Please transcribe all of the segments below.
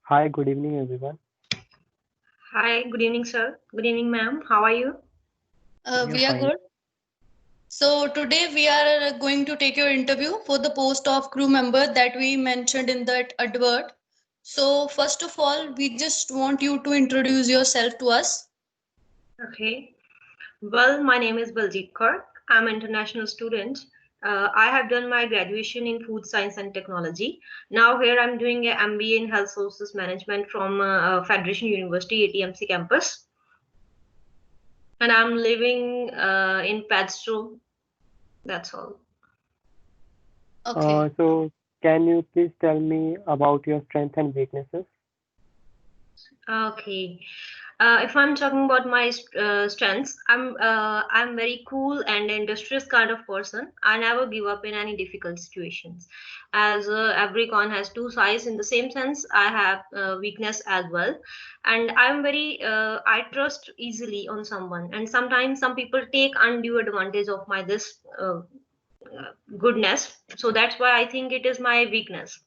Hi, good evening, everyone. Hi, good evening, sir. Good evening, ma'am. How are you? Yeah, We are fine. good. So today we are going to take your interview for the post of crew member that we mentioned in that advert. So first of all, we just want you to introduce yourself to us. Okay. Well, my name is Baljeet Kaur. I'm an international student. I have done my graduation in food science and technology. Now here I'm doing a MBA in health sources management from Federation University ATMC campus, and I'm living in Padstow. That's all. Okay. Can you please tell me about your strengths and weaknesses? Okay. If I'm talking about my strengths, I'm very cool and industrious kind of person. I never give up in any difficult situations. As every coin has two sides, in the same sense, I have weakness as well, and I'm very I trust easily on someone, and sometimes some people take undue advantage of my this goodness. So that's why I think it is my weakness.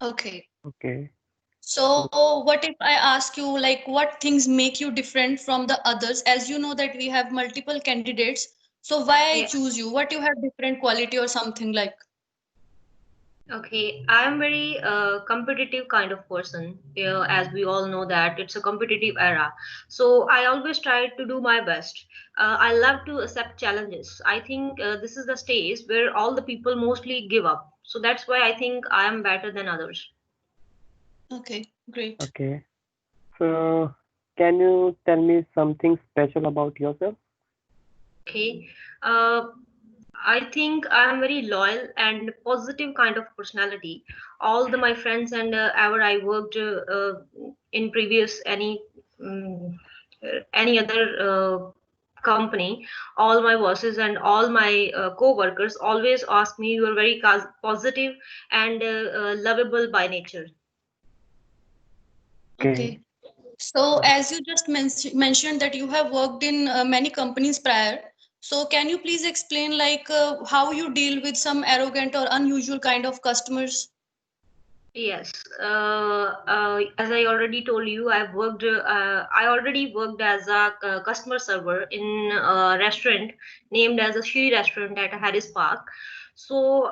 Okay. Okay. So what if I ask you like what things make you different from the others? As you know that we have multiple candidates. So why I Yeah. choose you? What you have different quality or something like? Okay, I'm very competitive kind of person. As we all know that it's a competitive era, so I always try to do my best. I love to accept challenges. I think this is the stage where all the people mostly give up. So that's why I think I am better than others. Okay, great. Okay. So, can you tell me something special about yourself? Okay. Uh, I think I'm very loyal and positive kind of personality. All the my friends and ever I worked in previous any other company, all my bosses and all my co-workers always ask me, you are very positive and lovable by nature. Okay. Okay. So, as you just mentioned that you have worked in many companies prior, so can you please explain like how you deal with some arrogant or unusual kind of customers? Yes, as I already told you, I've worked. I already worked as a customer server in a restaurant named as a Shri Restaurant at Harris Park. So,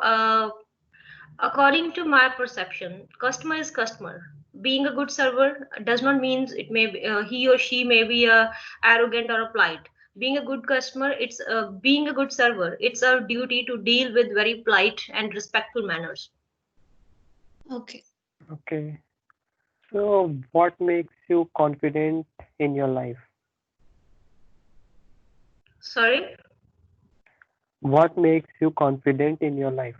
according to my perception, customer is customer. Being a good server does not mean it may be, he or she may be arrogant or a polite. Being a good customer, it's being a good server. It's our duty to deal with very polite and respectful manners. Okay. Okay. So, what makes you confident in your life? Sorry. What makes you confident in your life?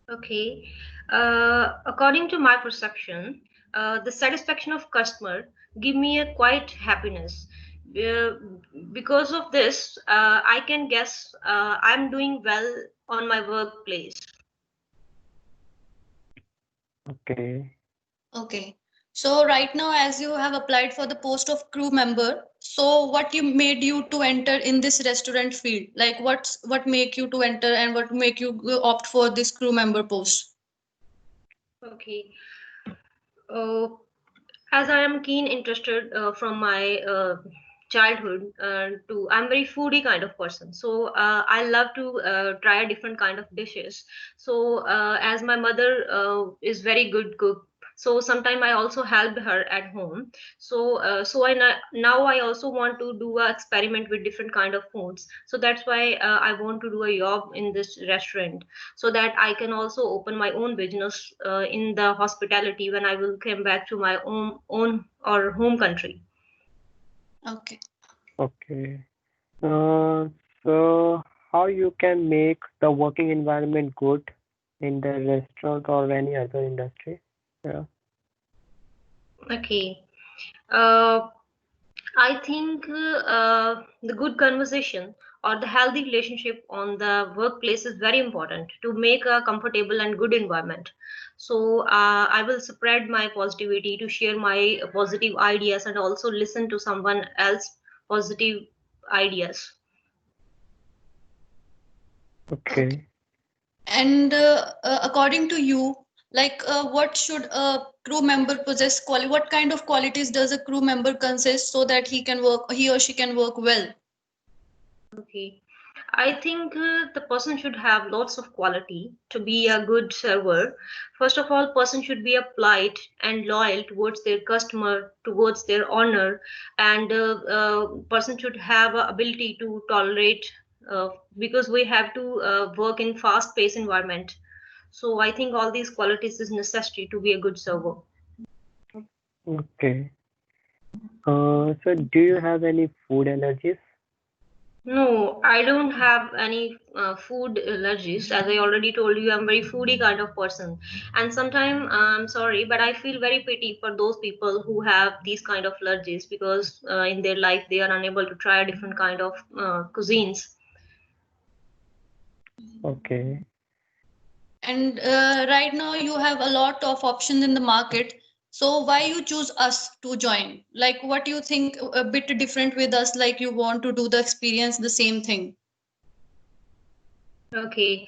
Okay. According to my perception, the satisfaction of customer give me a quiet happiness. Uh, because of this, I can guess I'm doing well on my workplace. Okay. Okay. So right now, as you have applied for the post of crew member, so what you made you to enter in this restaurant field? Like what make you to enter and what make you opt for this crew member post? Okay. Uh, as I am keen interested from my childhood to I'm very foodie kind of person. So I love to try different kind of dishes. So as my mother is very good cook, so sometime I also helped her at home. So now I also want to do a experiment with different kind of foods. So that's why I want to do a job in this restaurant so that I can also open my own business in the hospitality when I will come back to my own or home country. Okay. Okay. Uh, so, how you can make the working environment good in the restaurant or any other industry? Yeah. Okay. Uh, I think the good conversation or the healthy relationship on the workplace is very important to make a comfortable and good environment. So I will spread my positivity to share my positive ideas and also listen to someone else positive ideas. Okay. Okay. And according to you, Like, what should a crew member possess? What kind of qualities does a crew member consist so that he or she can work well? Okay. I think the person should have lots of quality to be a good server. First of all, person should be a polite and loyal towards their customer, towards their owner, and person should have a ability to tolerate because we have to work in fast-paced environment. So I think all these qualities is necessary to be a good server. Okay. So do you have any food allergies? No, I don't have any food allergies. As I already told you, I'm very foodie kind of person. And sometimes I'm sorry, but I feel very pity for those people who have these kind of allergies because in their life they are unable to try different kind of cuisines. Okay. And right now you have a lot of options in the market. So why you choose us to join? Like, what you think a bit different with us? Like, you want to do the experience the same thing? Okay.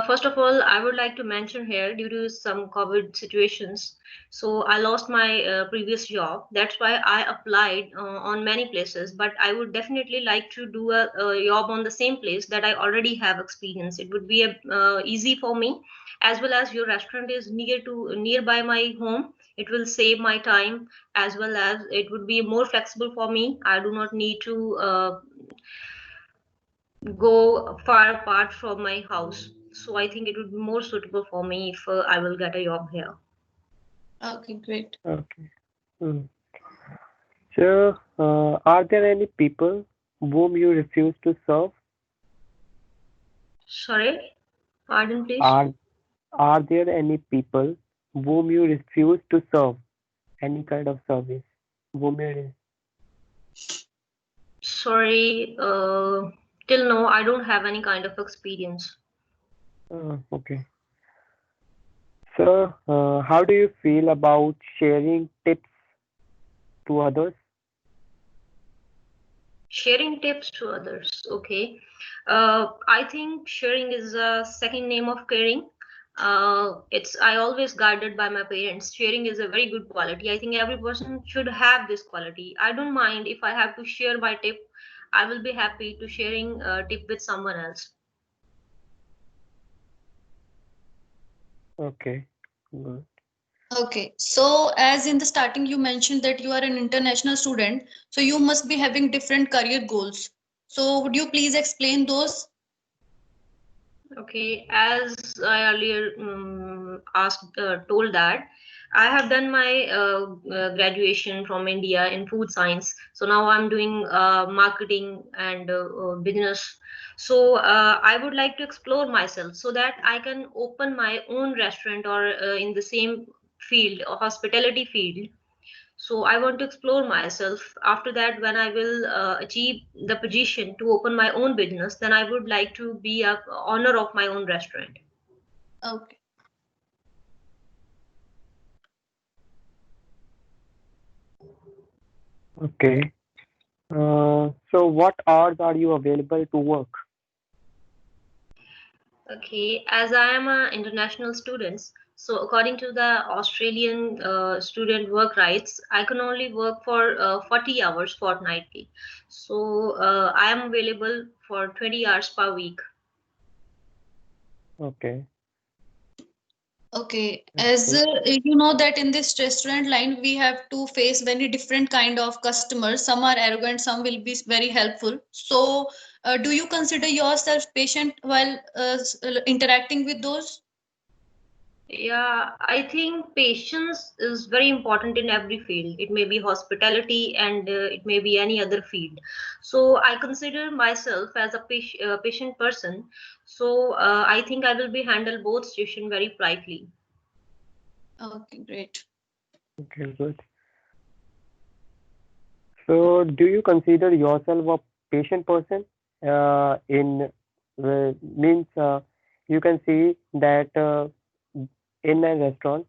First of all, I would like to mention here due to some COVID situations. So I lost my previous job. That's why I applied on many places. But I would definitely like to do a job on the same place that I already have experience. It would be easy for me, as well as your restaurant is nearby my home. It will save my time as well as it would be more flexible for me. I do not need to go far apart from my house. So I think it would be more suitable for me if I will get a job here. Okay, great. Okay. Hmm. So, are there any people whom you refuse to serve? Sorry, pardon, please. Are there any people whom you refuse to serve? Any kind of service? Whom you Sorry, till now I don't have any kind of experience. okay. So, how do you feel about sharing tips to others? Sharing tips to others. Okay. I think sharing is a second name of caring. It's I always guided by my parents. Sharing is a very good quality. I think every person should have this quality. I don't mind if I have to share my tip. I will be happy to sharing a tip with someone else. Okay, good. Okay, so as in the starting you mentioned that you are an international student, so you must be having different career goals. So would you please explain those? Okay, as I earlier told that I have done my graduation from India in food science. So now I'm doing marketing and business. So I would like to explore myself so that I can open my own restaurant or in the same field, or hospitality field. So I want to explore myself. After that, when I will achieve the position to open my own business, then I would like to be a owner of my own restaurant. Okay. Okay. So what hours are you available to work? Okay, as I am an international student, so according to the Australian student work rights, I can only work for 40 hours fortnightly. So I am available for 20 hours per week. Okay, Okay, that's as good. you know that in this restaurant line we have to face very different kind of customers. Some are arrogant, some will be very helpful. So, do you consider yourself patient while interacting with those? Yeah, I think patience is very important in every field. It may be hospitality and it may be any other field. So I consider myself as a patient person. So I think I will be handle both situation very politely. Okay, great. Okay, good. So do you consider yourself a patient person? In means you can see that in a restaurant,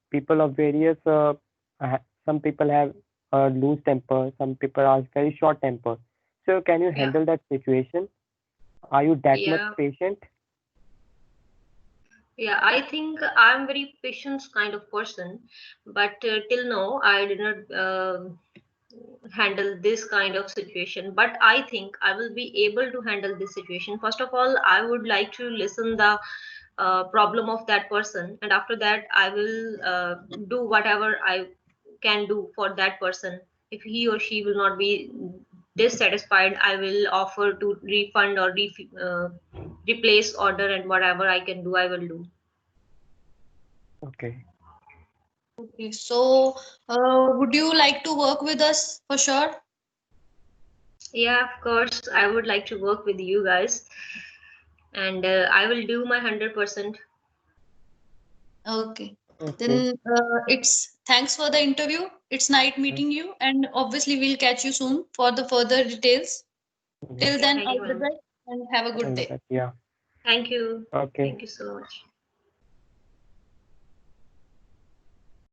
people of various some people have loose temper, some people are very short temper. So can you Yeah, handle that situation? Are you that much yeah. patient? Yeah, I think I'm very patient kind of person, but till now I did not handle this kind of situation. But I think I will be able to handle this situation. First of all, I would like to listen the problem of that person, and after that, I will do whatever I can do for that person. If he or she will not be dissatisfied, I will offer to refund or replace order, and whatever I can do, I will do. Okay. Okay, so would you like to work with us for sure? Yeah, of course, I would like to work with you guys, and I will do my 100%. Okay. Okay. Then it's thanks for the interview. It's nice meeting you, and obviously we'll catch you soon for the further details. Yeah. Till then, Thank you, all the ma'am. best and have a good And day. yeah. Thank you. Okay. Thank you so much.